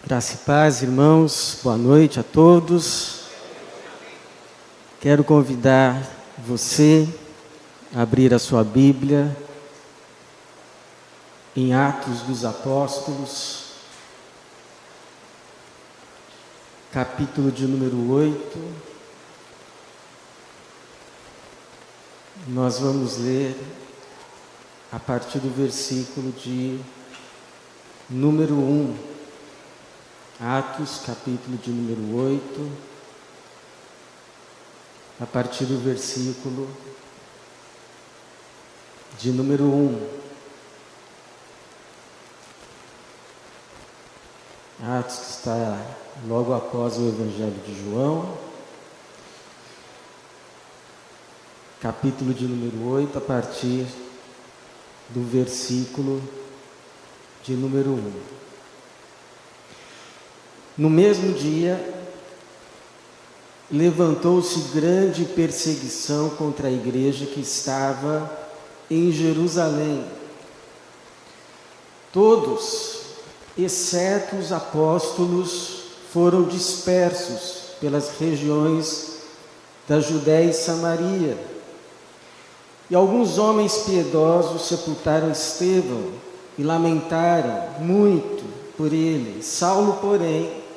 Graça e paz, irmãos, boa noite a todos. Quero convidar você a abrir a sua Bíblia em Atos dos Apóstolos, capítulo de número 8. Nós vamos ler a partir do versículo de número 1. Atos, capítulo de número 8, a partir do versículo de número 1. Atos que está logo após o Evangelho de João, capítulo de número 8, a partir do versículo de número 1. No mesmo dia, levantou-se grande perseguição contra a igreja que estava em Jerusalém. Todos, exceto os apóstolos, foram dispersos pelas regiões da Judéia e Samaria. E alguns homens piedosos sepultaram Estevão e lamentaram muito por ele. Saulo, porém,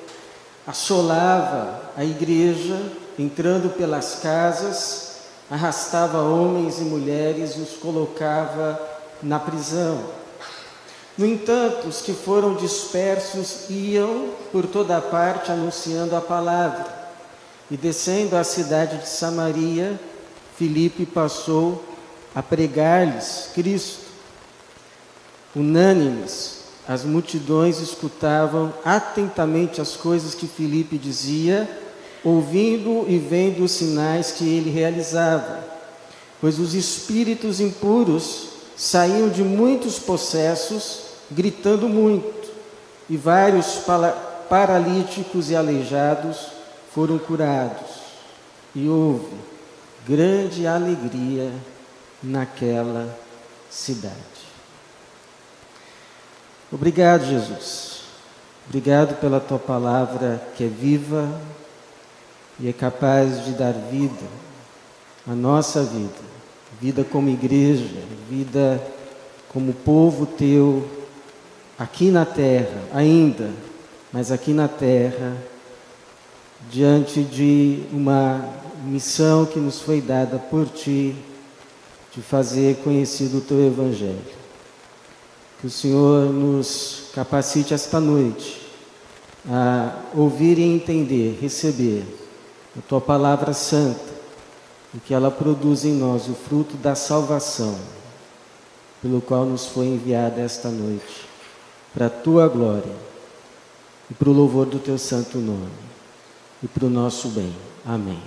assolava a igreja, entrando pelas casas, arrastava homens e mulheres e os colocava na prisão. No entanto, os que foram dispersos iam por toda a parte anunciando a palavra. E descendo à cidade de Samaria, Filipe passou a pregar-lhes Cristo. Unânimes, as multidões escutavam atentamente as coisas que Filipe dizia, ouvindo e vendo os sinais que ele realizava. Pois os espíritos impuros saíam de muitos possessos, gritando muito, e vários paralíticos e aleijados foram curados. E houve grande alegria naquela cidade. Obrigado, Jesus. Obrigado pela Tua palavra que é viva e é capaz de dar vida à nossa vida. Vida como igreja, vida como povo Teu aqui na terra, ainda, mas aqui na terra, diante de uma missão que nos foi dada por Ti, de fazer conhecido o Teu Evangelho. Que o Senhor nos capacite esta noite a ouvir e entender, receber a Tua palavra santa e que ela produza em nós o fruto da salvação, pelo qual nos foi enviada esta noite, para a Tua glória e para o louvor do Teu santo nome e para o nosso bem. Amém.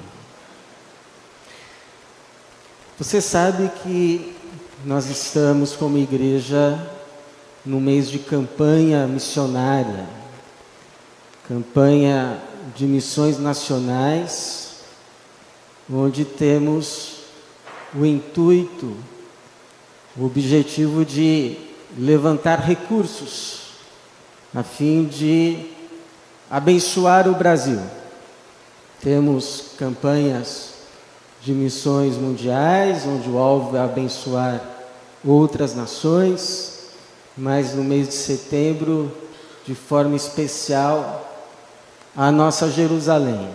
Você sabe que nós estamos como igreja no mês de campanha missionária, campanha de missões nacionais, onde temos o intuito, o objetivo de levantar recursos a fim de abençoar o Brasil. Temos campanhas de missões mundiais, onde o alvo é abençoar outras nações, mas no mês de setembro, de forma especial, a nossa Jerusalém.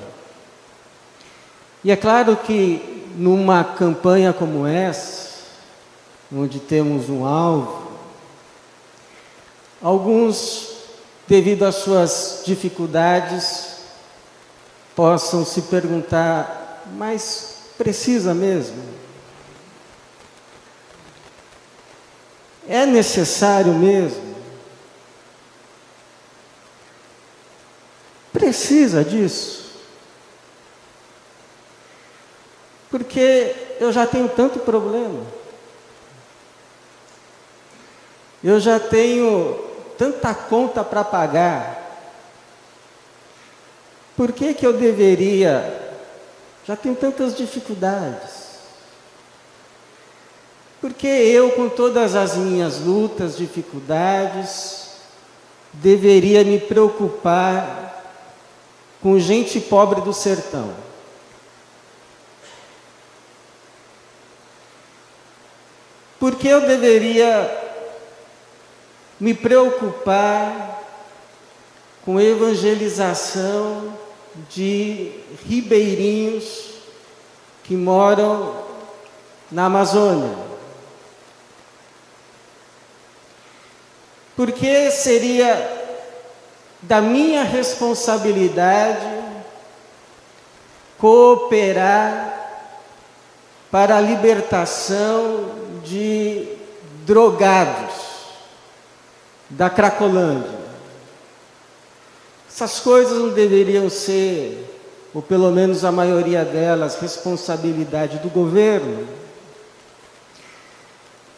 E é claro que numa campanha como essa, onde temos um alvo, alguns, devido às suas dificuldades, possam se perguntar, mas precisa mesmo? É necessário mesmo? Precisa disso? Porque eu já tenho tanto problema. Eu já tenho tanta conta para pagar. Por que eu deveria? Já tenho tantas dificuldades. Porque eu, com todas as minhas lutas, dificuldades, deveria me preocupar com gente pobre do sertão? Por que eu deveria me preocupar com a evangelização de ribeirinhos que moram na Amazônia? Por que seria da minha responsabilidade cooperar para a libertação de drogados da Cracolândia? Essas coisas não deveriam ser, ou pelo menos a maioria delas, responsabilidade do governo?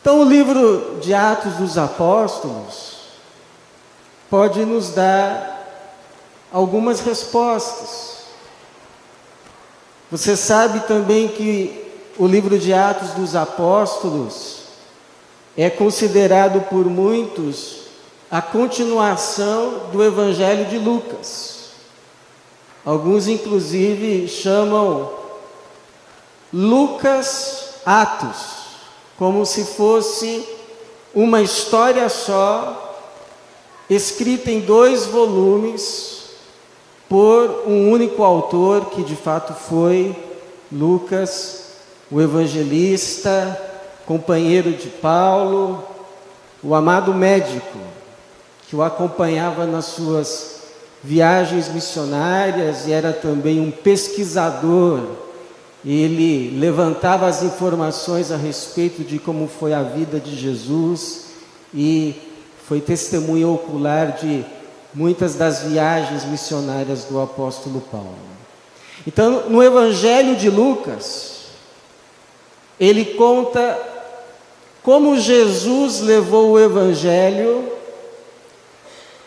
Então, o livro de Atos dos Apóstolos pode nos dar algumas respostas. Você sabe também que o livro de Atos dos Apóstolos é considerado por muitos a continuação do Evangelho de Lucas. Alguns, inclusive, chamam Lucas Atos, como se fosse uma história só, escrita em 2 volumes, por um único autor, que de fato foi Lucas, o evangelista, companheiro de Paulo, o amado médico, que o acompanhava nas suas viagens missionárias e era também um pesquisador. Ele levantava as informações a respeito de como foi a vida de Jesus e foi testemunha ocular de muitas das viagens missionárias do apóstolo Paulo. Então, no Evangelho de Lucas, ele conta como Jesus levou o Evangelho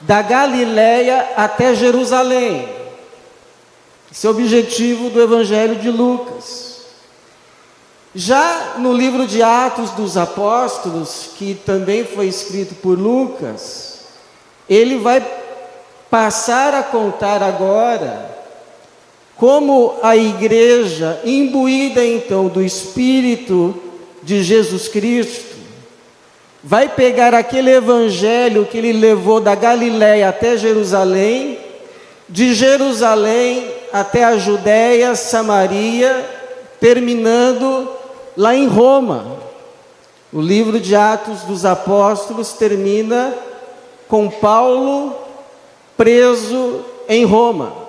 da Galileia até Jerusalém. Esse é o objetivo do Evangelho de Lucas. Já no livro de Atos dos Apóstolos, que também foi escrito por Lucas, ele vai passar a contar agora como a igreja, imbuída então do Espírito de Jesus Cristo, vai pegar aquele evangelho que ele levou da Galileia até Jerusalém, de Jerusalém até a Judéia, Samaria, terminando lá em Roma. O livro de Atos dos Apóstolos termina com Paulo preso em Roma.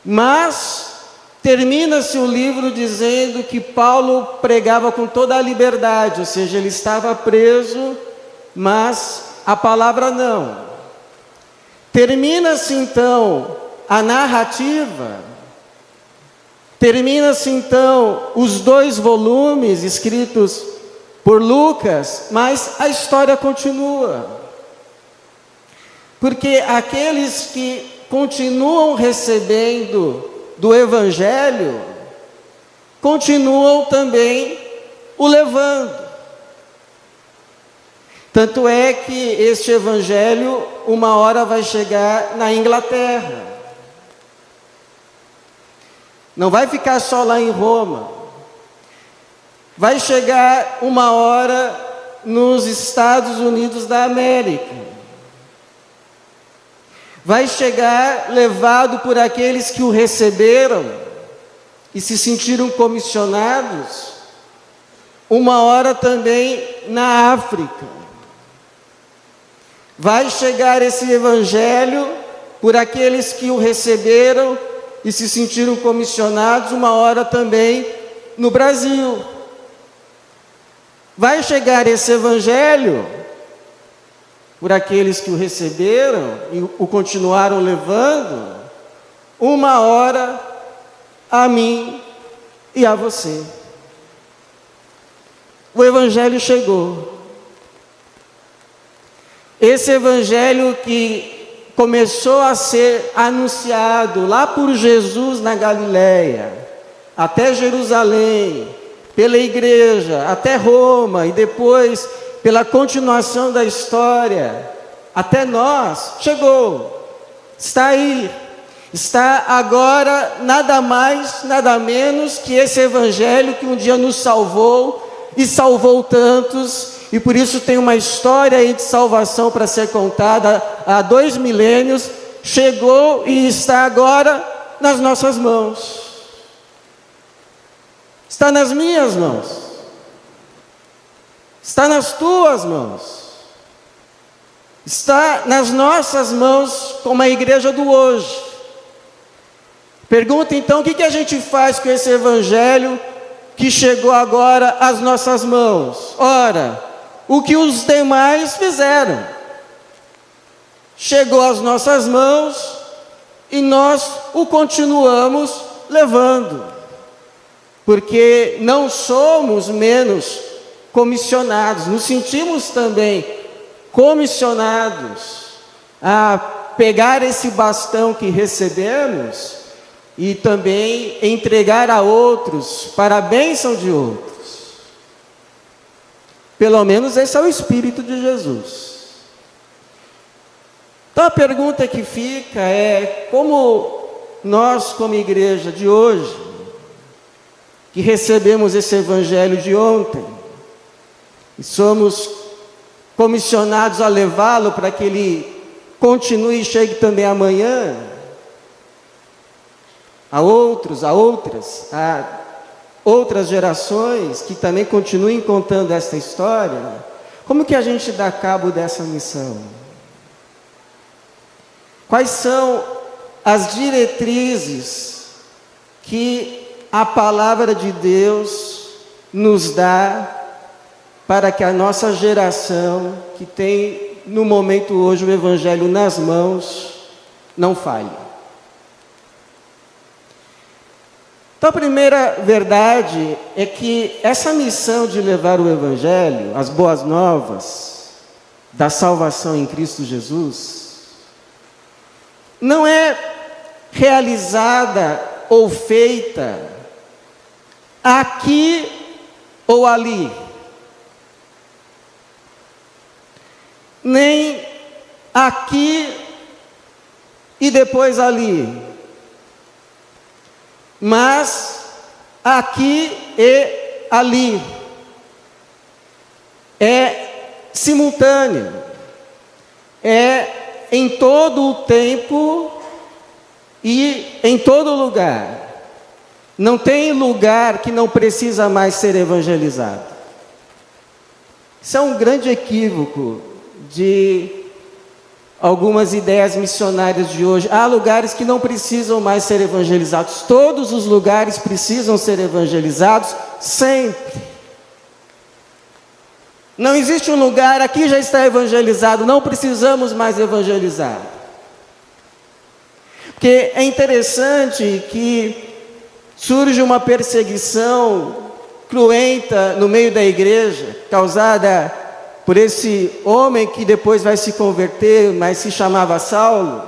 Mas termina-se o livro dizendo que Paulo pregava com toda a liberdade, ou seja, ele estava preso, mas a palavra não. Termina-se então a narrativa, termina-se então os 2 volumes escritos por Lucas, mas a história continua. Porque aqueles que continuam recebendo do Evangelho, continuam também o levando. Tanto é que este Evangelho, uma hora vai chegar na Inglaterra. Não vai ficar só lá em Roma. Vai chegar uma hora nos Estados Unidos da América. Vai chegar levado por aqueles que o receberam e se sentiram comissionados, uma hora também na África. Vai chegar esse evangelho por aqueles que o receberam e se sentiram comissionados, uma hora também no Brasil. Vai chegar esse evangelho por aqueles que o receberam e o continuaram levando, uma hora a mim e a você. O Evangelho chegou. Esse Evangelho que começou a ser anunciado lá por Jesus na Galileia, até Jerusalém, pela igreja, até Roma e depois pela continuação da história, até nós, chegou, está aí, está agora nada mais, nada menos que esse Evangelho que um dia nos salvou e salvou tantos, e por isso tem uma história aí de salvação para ser contada há 2 milênios, chegou e está agora nas nossas mãos. Está nas minhas mãos. Está nas tuas mãos. Está nas nossas mãos como a igreja do hoje. Pergunta então, o que a gente faz com esse Evangelho que chegou agora às nossas mãos? Ora, o que os demais fizeram. Chegou às nossas mãos e nós o continuamos levando. Porque não somos menos comissionados, nos sentimos também comissionados a pegar esse bastão que recebemos e também entregar a outros para a bênção de outros. Pelo menos esse é o Espírito de Jesus. Então a pergunta que fica é, como nós como igreja de hoje, que recebemos esse Evangelho de ontem, e somos comissionados a levá-lo para que ele continue e chegue também amanhã, a outros, a outras gerações que também continuem contando esta história, como que a gente dá cabo dessa missão? Quais são as diretrizes que a palavra de Deus nos dá para que a nossa geração, que tem no momento hoje o Evangelho nas mãos, não falhe? Então a primeira verdade é que essa missão de levar o Evangelho, as boas novas da salvação em Cristo Jesus, não é realizada ou feita aqui ou ali, nem aqui e depois ali, mas aqui e ali. É simultâneo, é em todo o tempo e em todo lugar. Não tem lugar que não precisa mais ser evangelizado. Isso é um grande equívoco de algumas ideias missionárias de hoje. Há lugares que não precisam mais ser evangelizados. Todos os lugares precisam ser evangelizados sempre. Não existe um lugar, aqui já está evangelizado, não precisamos mais evangelizar. Porque é interessante que surge uma perseguição cruenta no meio da igreja, causada por esse homem que depois vai se converter, mas se chamava Saulo.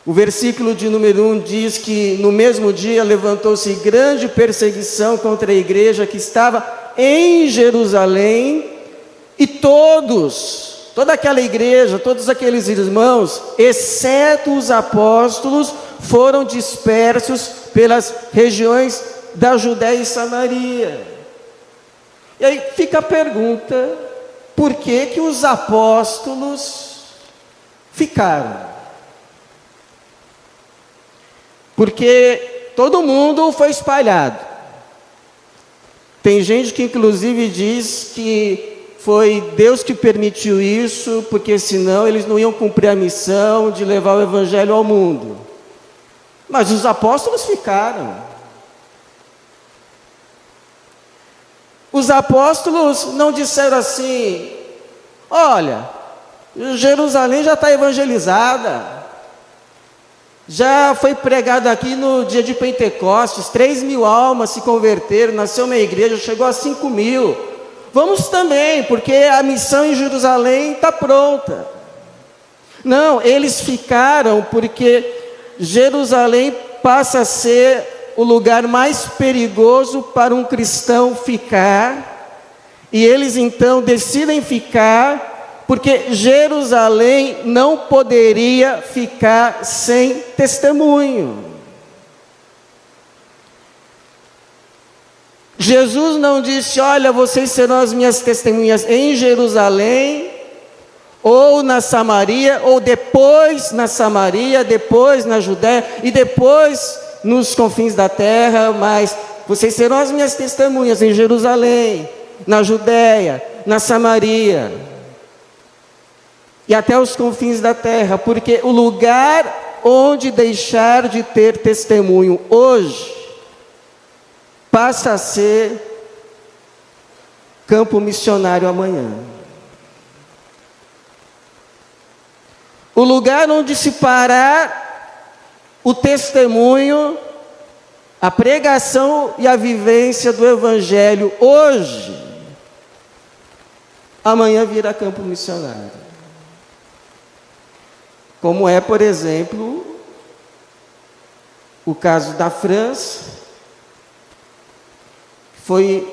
O versículo de número 1 diz que no mesmo dia levantou-se grande perseguição contra a igreja que estava em Jerusalém, e toda aquela igreja, todos aqueles irmãos, exceto os apóstolos, foram dispersos pelas regiões da Judéia e Samaria. E aí fica a pergunta, por que os apóstolos ficaram? Porque todo mundo foi espalhado. Tem gente que inclusive diz que foi Deus que permitiu isso, porque senão eles não iam cumprir a missão de levar o Evangelho ao mundo. Mas os apóstolos ficaram. Os apóstolos não disseram assim: olha, Jerusalém já está evangelizada, já foi pregado aqui no dia de Pentecostes, 3.000 almas se converteram, nasceu uma igreja, chegou a 5.000. Vamos também, porque a missão em Jerusalém está pronta. Não, eles ficaram porque Jerusalém passa a ser o lugar mais perigoso para um cristão ficar, e eles então decidem ficar porque Jerusalém não poderia ficar sem testemunho. Jesus não disse: olha, vocês serão as minhas testemunhas em Jerusalém, ou na Samaria, ou depois na Samaria, depois na Judéia, e depois nos confins da terra, mas vocês serão as minhas testemunhas em Jerusalém, na Judéia, na Samaria, e até os confins da terra, porque o lugar onde deixar de ter testemunho hoje, passa a ser campo missionário amanhã. O lugar onde se parar o testemunho, a pregação e a vivência do Evangelho hoje, amanhã vira campo missionário. Como é, por exemplo, o caso da França. Foi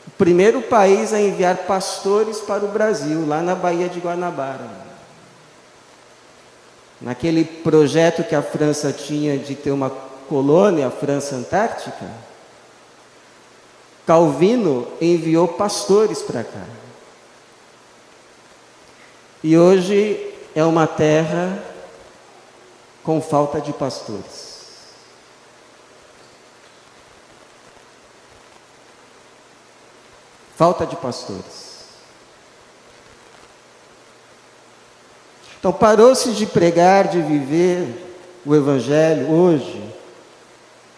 o primeiro país a enviar pastores para o Brasil, lá na Baía de Guanabara. Naquele projeto que a França tinha de ter uma colônia, a França Antártica, Calvino enviou pastores para cá. E hoje é uma terra com falta de pastores. Falta de pastores. Então parou-se de pregar, de viver o Evangelho hoje,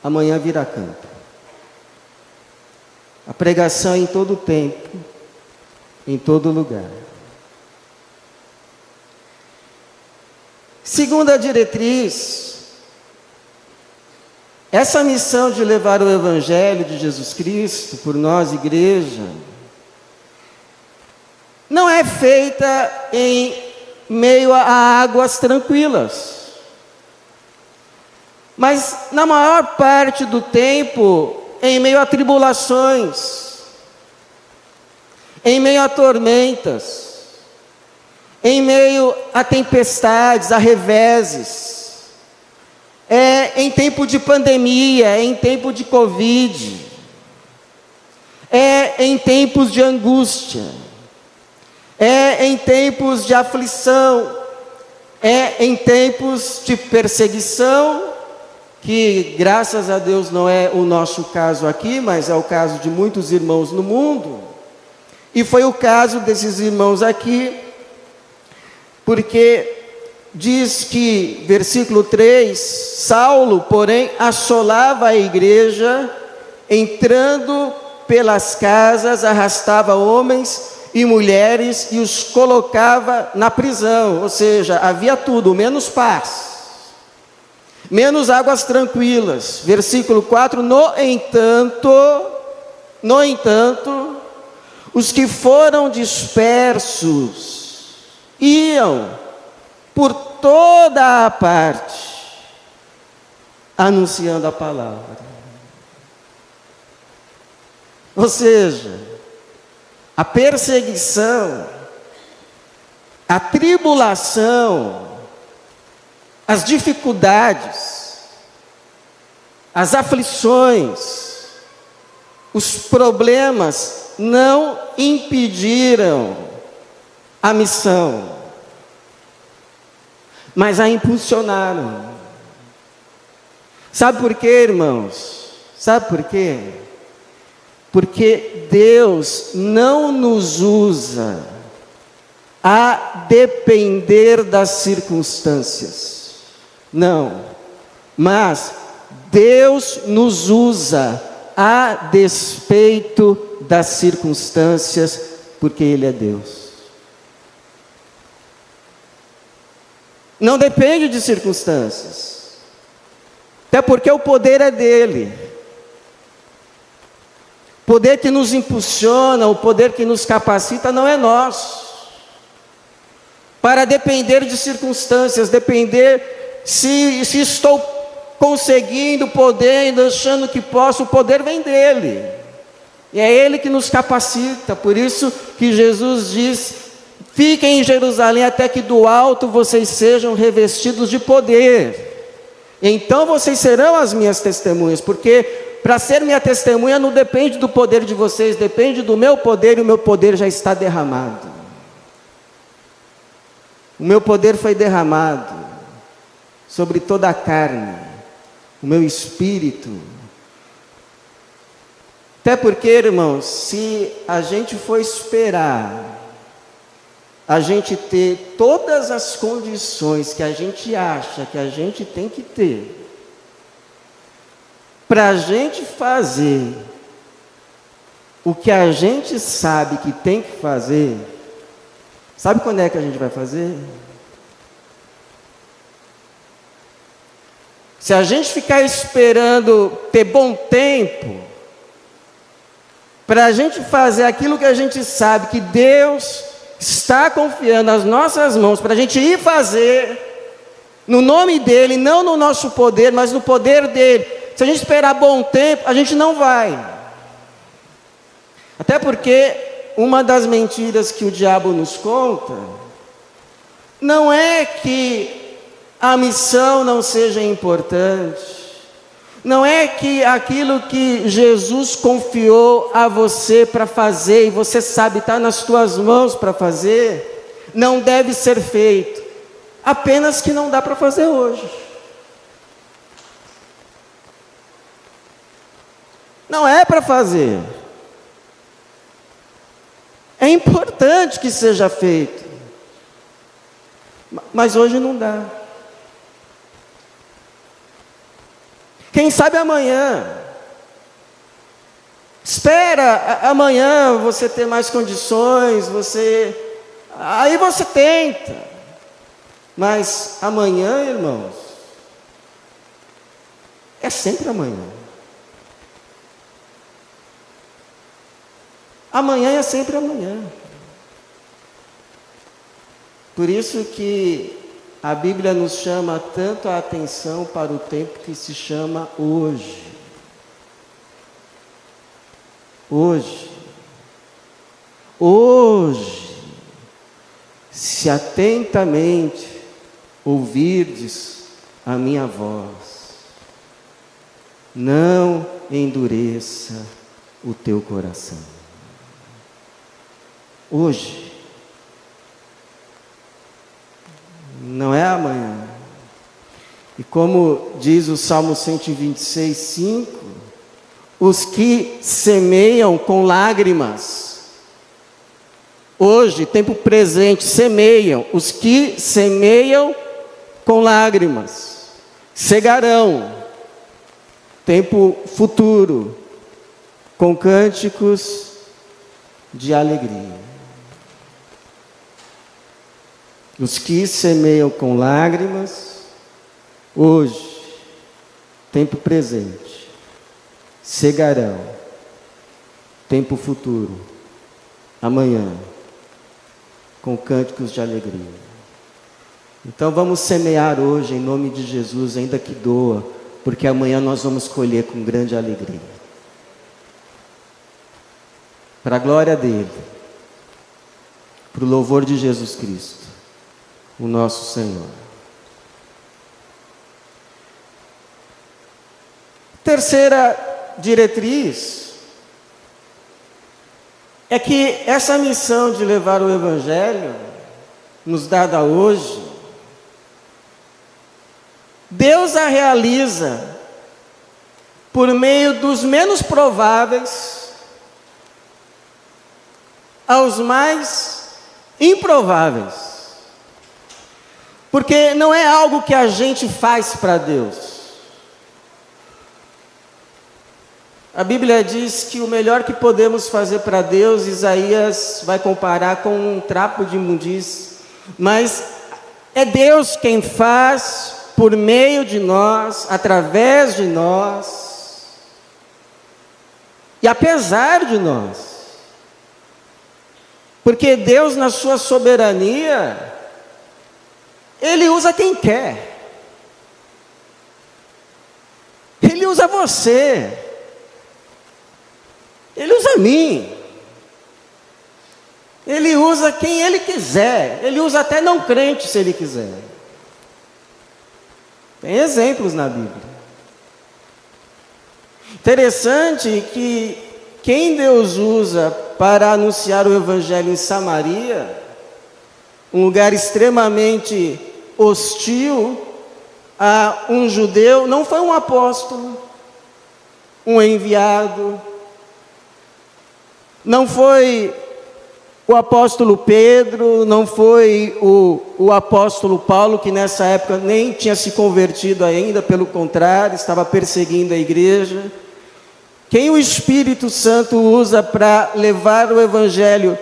amanhã virá campo. A pregação em todo tempo, em todo lugar. Segunda diretriz, essa missão de levar o Evangelho de Jesus Cristo por nós, igreja, não é feita em meio a águas tranquilas, mas na maior parte do tempo em meio a tribulações, em meio a tormentas, em meio a tempestades, a reveses, em tempo de pandemia, em tempo de Covid, em tempos de angústia, em tempos de aflição, em tempos de perseguição, que graças a Deus não é o nosso caso aqui, mas é o caso de muitos irmãos no mundo, e foi o caso desses irmãos aqui, porque diz que, versículo 3, Saulo, porém, assolava a igreja, entrando pelas casas, arrastava homens e mulheres e os colocava na prisão, ou seja, havia tudo, menos paz, menos águas tranquilas. Versículo 4, no entanto, os que foram dispersos iam por toda a parte, anunciando a palavra. Ou seja, a perseguição, a tribulação, as dificuldades, as aflições, os problemas não impediram a missão, mas a impulsionaram. Sabe por quê, irmãos? Sabe por quê? Porque Deus não nos usa a depender das circunstâncias. Não. Mas Deus nos usa a despeito das circunstâncias, porque Ele é Deus. Não depende de circunstâncias. Até porque o poder é dele. O poder que nos impulsiona, o poder que nos capacita não é nosso. Para depender de circunstâncias, depender se estou conseguindo, podendo, achando que posso, o poder vem dele. E é Ele que nos capacita. Por isso que Jesus diz: Fiquem em Jerusalém até que do alto vocês sejam revestidos de poder. Então vocês serão as minhas testemunhas, porque para ser minha testemunha não depende do poder de vocês, depende do meu poder, e o meu poder já está derramado. O meu poder foi derramado sobre toda a carne, o meu espírito. Até porque, irmãos, se a gente for esperar a gente ter todas as condições que a gente acha que a gente tem que ter, para a gente fazer o que a gente sabe que tem que fazer, sabe quando é que a gente vai fazer? Se a gente ficar esperando ter bom tempo, para a gente fazer aquilo que a gente sabe que Deus está confiando nas nossas mãos, para a gente ir fazer, no nome dEle, não no nosso poder, mas no poder dEle. Se a gente esperar bom tempo, a gente não vai. Até porque uma das mentiras que o diabo nos conta, não é que a missão não seja importante, não é que aquilo que Jesus confiou a você para fazer, e você sabe, está nas tuas mãos para fazer, não deve ser feito, apenas que não dá para fazer hoje. Não é para fazer. É importante que seja feito, mas hoje não dá. Quem sabe amanhã. Espera amanhã você ter mais condições, aí você tenta. Mas amanhã, irmãos, é sempre amanhã. Amanhã é sempre amanhã. Por isso que a Bíblia nos chama tanto a atenção para o tempo que se chama hoje. Hoje. Hoje. Se atentamente ouvirdes a minha voz, não endureça o teu coração. Hoje. Não é amanhã. E como diz o Salmo 126, 5, os que semeiam com lágrimas, hoje, tempo presente, semeiam, os que semeiam com lágrimas, cegarão, tempo futuro, com cânticos de alegria. Os que semeiam com lágrimas, hoje, tempo presente, cegarão, tempo futuro, amanhã, com cânticos de alegria. Então vamos semear hoje em nome de Jesus, ainda que doa, porque amanhã nós vamos colher com grande alegria. Para a glória dEle, para o louvor de Jesus Cristo, o nosso Senhor. Terceira diretriz é que essa missão de levar o Evangelho, nos dada hoje, Deus a realiza por meio dos menos prováveis aos mais improváveis. Porque não é algo que a gente faz para Deus. A Bíblia diz que o melhor que podemos fazer para Deus, Isaías vai comparar com um trapo de imundície, mas é Deus quem faz por meio de nós, através de nós, e apesar de nós. Porque Deus, na sua soberania, Ele usa quem quer. Ele usa você. Ele usa mim. Ele usa quem ele quiser. Ele usa até não crente se ele quiser. Tem exemplos na Bíblia. Interessante que quem Deus usa para anunciar o Evangelho em Samaria, um lugar extremamente hostil a um judeu, não foi um apóstolo, um enviado, não foi o apóstolo Pedro, não foi o apóstolo Paulo, que nessa época nem tinha se convertido ainda, pelo contrário, estava perseguindo a igreja. Quem o Espírito Santo usa para levar o Evangelho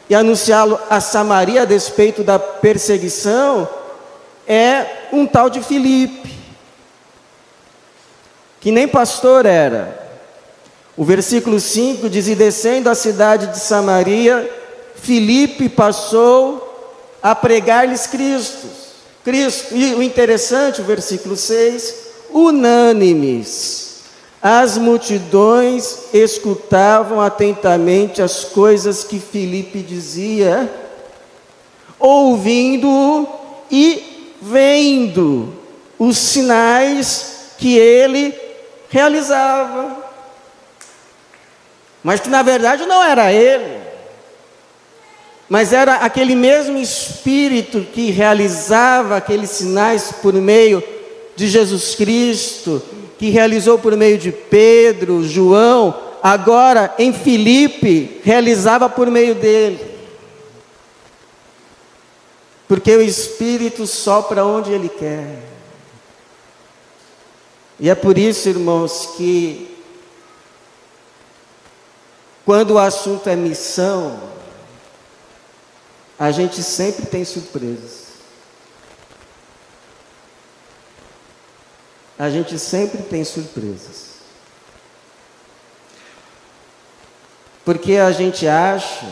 e anunciá-lo a Samaria a despeito da perseguição é um tal de Filipe, que nem pastor era. O versículo 5 diz: e descendo a cidade de Samaria, Filipe passou a pregar-lhes Cristo. E o interessante, o versículo 6, unânimes, as multidões escutavam atentamente as coisas que Filipe dizia, ouvindo e vendo os sinais que ele realizava. Mas que na verdade não era ele, mas era aquele mesmo Espírito que realizava aqueles sinais por meio de Jesus Cristo, que realizou por meio de Pedro, João, agora em Filipe, realizava por meio dele. Porque o Espírito sopra onde Ele quer. E é por isso, irmãos, que quando o assunto é missão, a gente sempre tem surpresas. A gente sempre tem surpresas. Porque a gente acha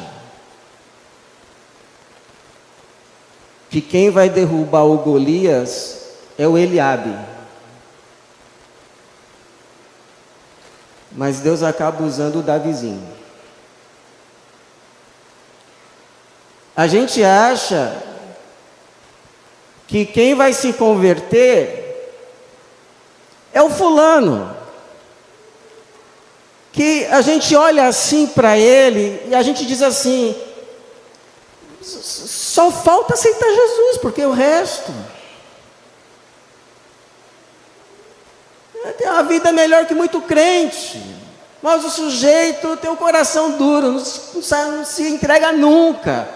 que quem vai derrubar o Golias é o Eliabe. Mas Deus acaba usando o Davizinho. A gente acha que quem vai se converter é o fulano, que a gente olha assim para ele e a gente diz assim: só falta aceitar Jesus, porque o resto tem uma vida melhor que muito crente, mas o sujeito tem o coração duro, não se entrega nunca.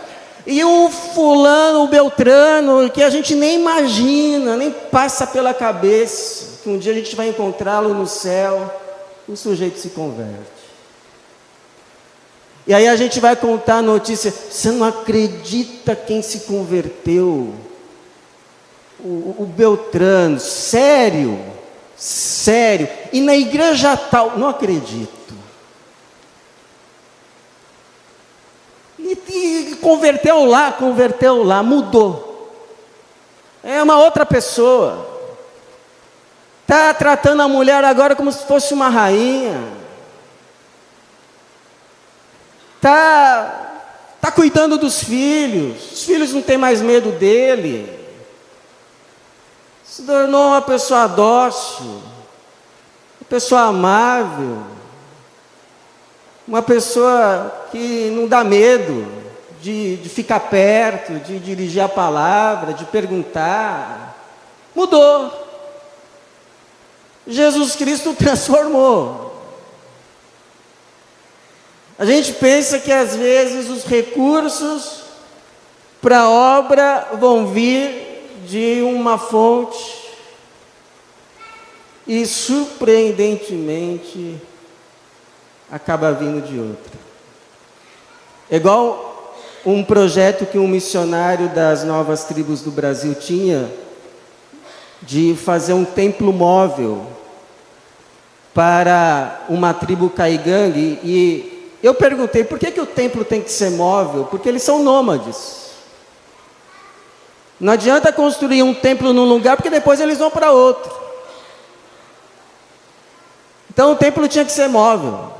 E o fulano, o Beltrano, que a gente nem imagina, nem passa pela cabeça, que um dia a gente vai encontrá-lo no céu, o sujeito se converte. E aí a gente vai contar a notícia: você não acredita quem se converteu? O Beltrano, sério, e na igreja tal, não acredito. E converteu lá, mudou. É uma outra pessoa. Está tratando a mulher agora como se fosse uma rainha. Está cuidando dos filhos. Os filhos não têm mais medo dele. Se tornou uma pessoa dócil, uma pessoa amável, uma pessoa que não dá medo de ficar perto, de dirigir a palavra, de perguntar. Mudou. Jesus Cristo transformou. A gente pensa que às vezes os recursos para a obra vão vir de uma fonte e surpreendentemente acaba vindo de outra. É igual um projeto que um missionário das Novas Tribos do Brasil tinha, de fazer um templo móvel para uma tribo caigangue. E eu perguntei: por que o templo tem que ser móvel? Porque eles são nômades. Não adianta construir um templo num lugar, porque depois eles vão para outro. Então o templo tinha que ser móvel.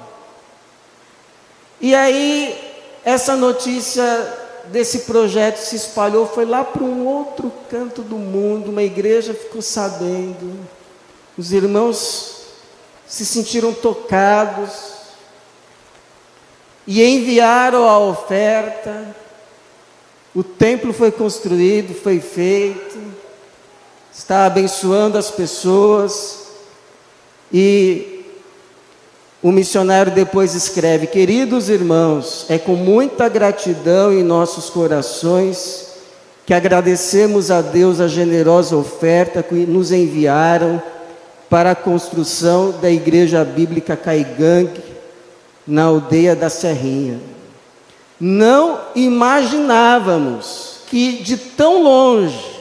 E aí essa notícia desse projeto se espalhou, foi lá para um outro canto do mundo, uma igreja ficou sabendo, os irmãos se sentiram tocados e enviaram a oferta, o templo foi construído, foi feito, está abençoando as pessoas, e o missionário depois escreve: queridos irmãos, é com muita gratidão em nossos corações que agradecemos a Deus a generosa oferta que nos enviaram para a construção da Igreja Bíblica Caigangue, na aldeia da Serrinha. Não imaginávamos que de tão longe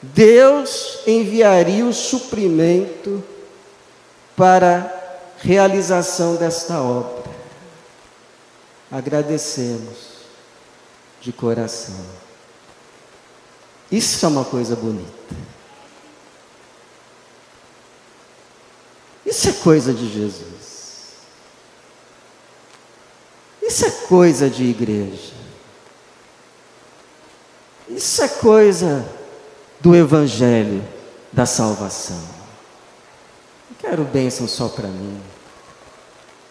Deus enviaria o suprimento para realização desta obra. Agradecemos de coração. Isso é uma coisa bonita. Isso é coisa de Jesus. Isso é coisa de igreja. Isso é coisa do Evangelho da salvação. Não quero bênção só para mim.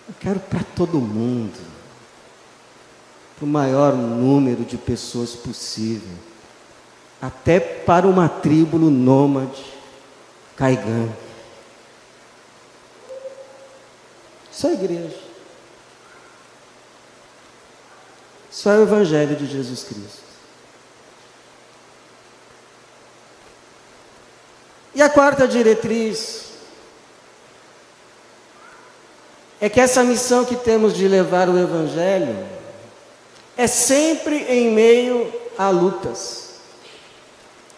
Eu quero para todo mundo. Para o maior número de pessoas possível. Até para uma tribo nômade, Caigangue. Isso é igreja. Isso é o Evangelho de Jesus Cristo. E a quarta diretriz é que essa missão que temos de levar o Evangelho é sempre em meio a lutas.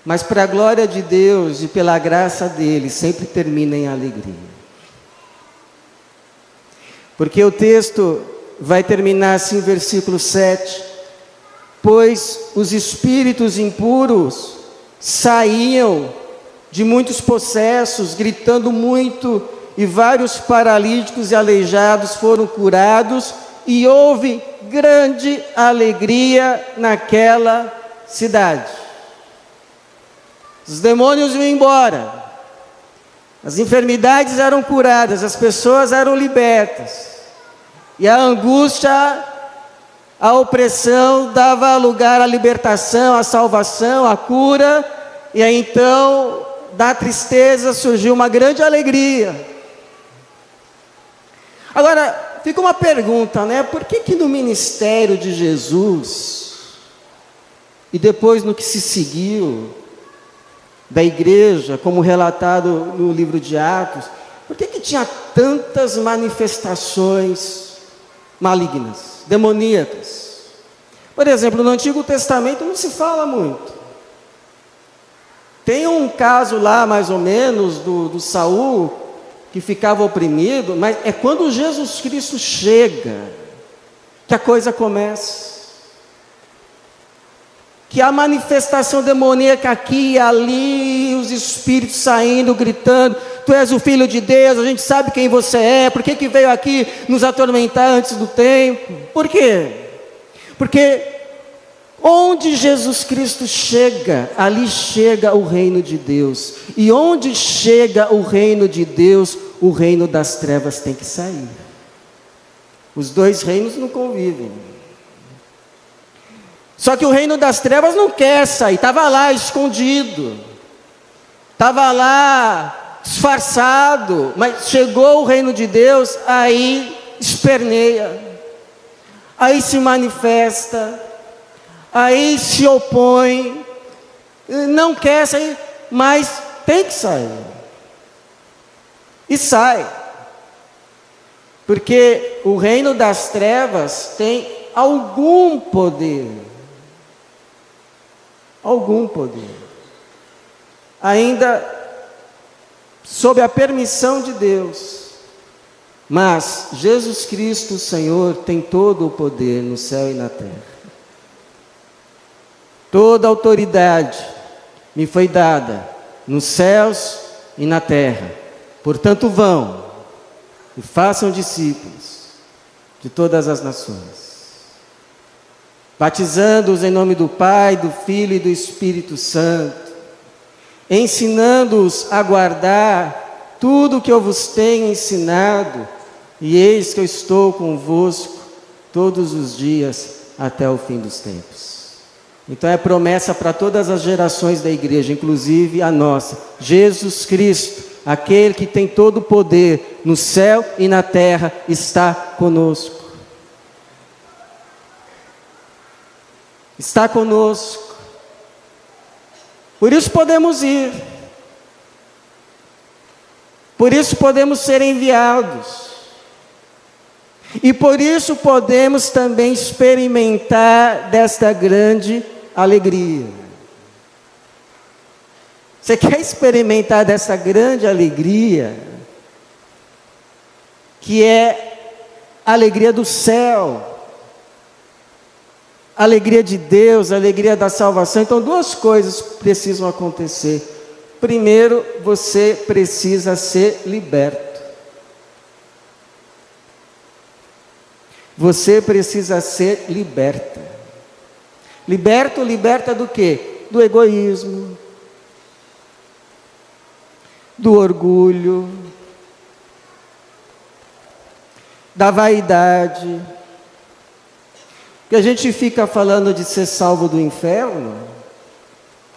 Mas para a glória de Deus e pela graça dele, sempre termina em alegria. Porque o texto vai terminar assim, versículo 7. Pois os espíritos impuros saíam de muitos possessos, gritando muito, e vários paralíticos e aleijados foram curados, e houve grande alegria naquela cidade. Os demônios iam embora, as enfermidades eram curadas, as pessoas eram libertas, e a angústia, a opressão dava lugar à libertação, à salvação, à cura, e aí então da tristeza surgiu uma grande alegria. Agora, fica uma pergunta, né? Por que no ministério de Jesus, e depois no que se seguiu, da igreja, como relatado no livro de Atos, por que tinha tantas manifestações malignas, demoníacas? Por exemplo, no Antigo Testamento não se fala muito. Tem um caso lá, mais ou menos, do Saul, que ficava oprimido, mas é quando Jesus Cristo chega, que a coisa começa. Que a manifestação demoníaca aqui e ali, os espíritos saindo, gritando, tu és o Filho de Deus, a gente sabe quem você é, por que veio aqui nos atormentar antes do tempo? Por quê? Porque onde Jesus Cristo chega, ali chega o reino de Deus. E onde chega o reino de Deus, o reino das trevas tem que sair. Os dois reinos não convivem. Só que o reino das trevas não quer sair, estava lá escondido, estava lá disfarçado, mas chegou o reino de Deus, aí esperneia, aí se manifesta, aí se opõe, não quer sair, mas tem que sair. E sai. Porque o reino das trevas tem algum poder. Algum poder. Ainda sob a permissão de Deus. Mas Jesus Cristo, o Senhor, tem todo o poder no céu e na terra. Toda autoridade me foi dada nos céus e na terra. Portanto, vão e façam discípulos de todas as nações. batizando-os em nome do Pai, do Filho e do Espírito Santo, ensinando-os a guardar tudo o que eu vos tenho ensinado, e eis que eu estou convosco todos os dias até o fim dos tempos. Então é promessa para todas as gerações da igreja, inclusive a nossa. Jesus Cristo, aquele que tem todo o poder no céu e na terra, está conosco. Está conosco. Por isso podemos ir. Por isso podemos ser enviados. E por isso podemos também experimentar desta grande alegria. Você quer experimentar dessa grande alegria, que é a alegria do céu, a alegria de Deus, a alegria da salvação? Então, duas coisas precisam acontecer. Primeiro, você precisa ser liberto. Você precisa ser liberta. Liberta do quê? Do egoísmo, do orgulho, da vaidade. Porque a gente fica falando de ser salvo do inferno,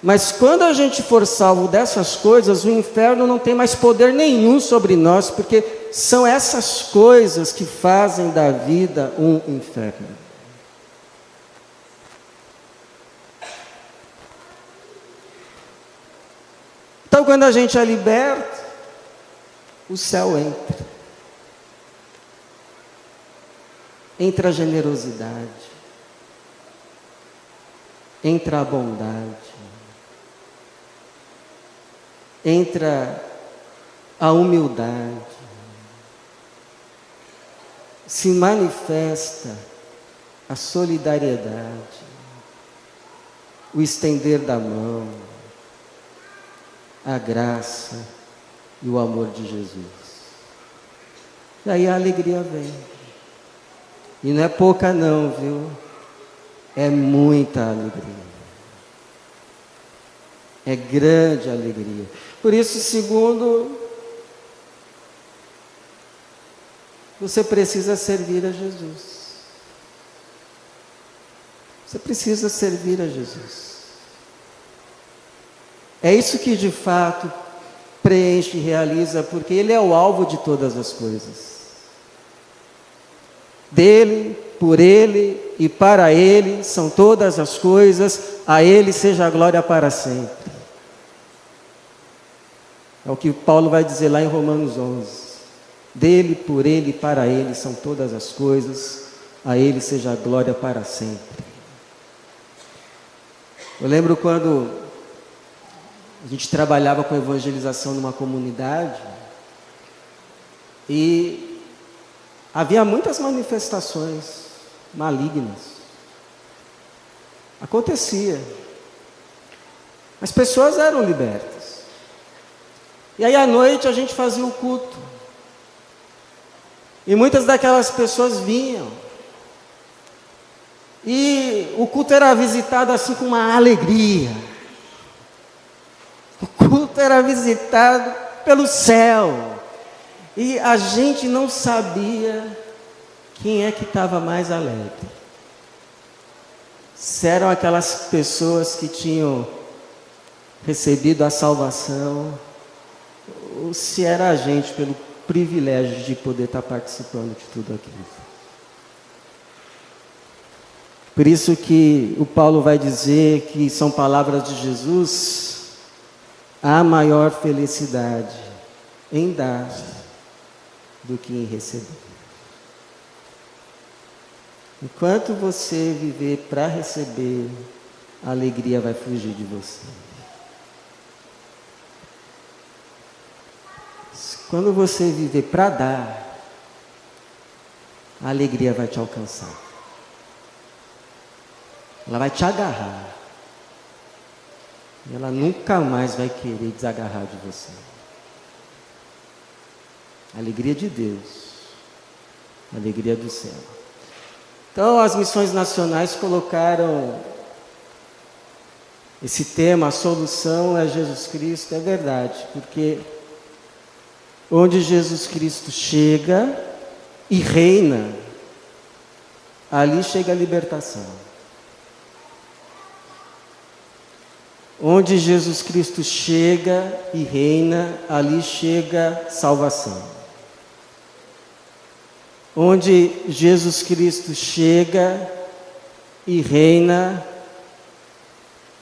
mas quando a gente for salvo dessas coisas, o inferno não tem mais poder nenhum sobre nós, porque são essas coisas que fazem da vida um inferno. Então, quando a gente é liberto, o céu entra. Entra a generosidade, entra a bondade, entra a humildade, se manifesta a solidariedade, o estender da mão, a graça e o amor de Jesus. E aí a alegria vem. E não é pouca não, viu? É muita alegria. É grande alegria. Por isso, segundo, você precisa servir a Jesus. Você precisa servir a Jesus. É isso que de fato preenche e realiza, porque Ele é o alvo de todas as coisas. Dele, por Ele e para Ele são todas as coisas, a Ele seja a glória para sempre. É o que Paulo vai dizer lá em Romanos 11. Dele, por Ele e para Ele são todas as coisas, a Ele seja a glória para sempre. Eu lembro quando a gente trabalhava com evangelização numa comunidade e havia muitas manifestações malignas. Acontecia. As pessoas eram libertas. E aí à noite a gente fazia o culto. E muitas daquelas pessoas vinham. E o culto era visitado assim com uma alegria. O culto era visitado pelo céu. E a gente não sabia quem é que estava mais alegre. Se eram aquelas pessoas que tinham recebido a salvação, ou se era a gente pelo privilégio de poder estar participando de tudo aquilo. Por isso que o Paulo vai dizer que são palavras de Jesus: há maior felicidade em dar do que em receber. Enquanto você viver para receber, a alegria vai fugir de você. Quando você viver para dar, a alegria vai te alcançar. Ela vai te agarrar. E ela nunca mais vai querer desagarrar de você. A alegria de Deus, a alegria do céu. Então, as missões nacionais colocaram esse tema, a solução é Jesus Cristo, é verdade, porque onde Jesus Cristo chega e reina, ali chega a libertação. Onde Jesus Cristo chega e reina, ali chega salvação. Onde Jesus Cristo chega e reina,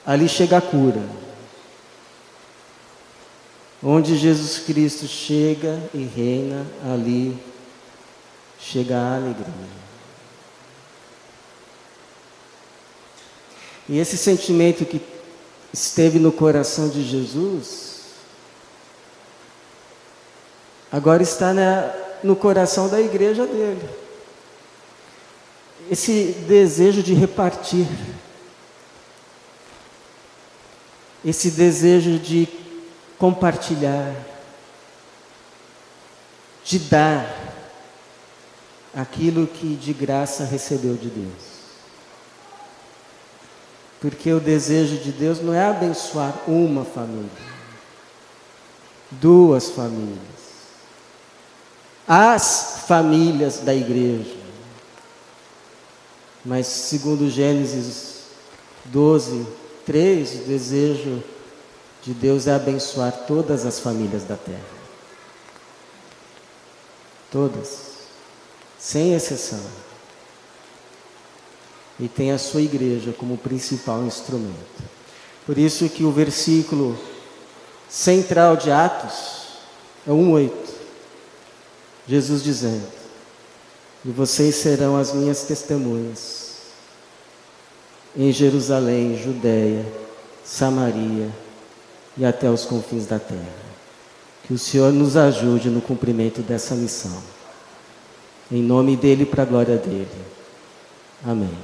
ali chega a cura. Onde Jesus Cristo chega e reina, ali chega a alegria. E esse sentimento que esteve no coração de Jesus, agora está no coração da igreja dele. Esse desejo de repartir, esse desejo de compartilhar, de dar aquilo que de graça recebeu de Deus. Porque o desejo de Deus não é abençoar uma família, duas famílias, as famílias da igreja. Mas segundo Gênesis 12, 3, o desejo de Deus é abençoar todas as famílias da terra. Todas, sem exceção. E tem a sua igreja como principal instrumento. Por isso que o versículo central de Atos é 1:8. Jesus dizendo: e vocês serão as minhas testemunhas em Jerusalém, Judeia, Samaria e até os confins da terra. Que o Senhor nos ajude no cumprimento dessa missão. Em nome dele e para a glória dele. Amém.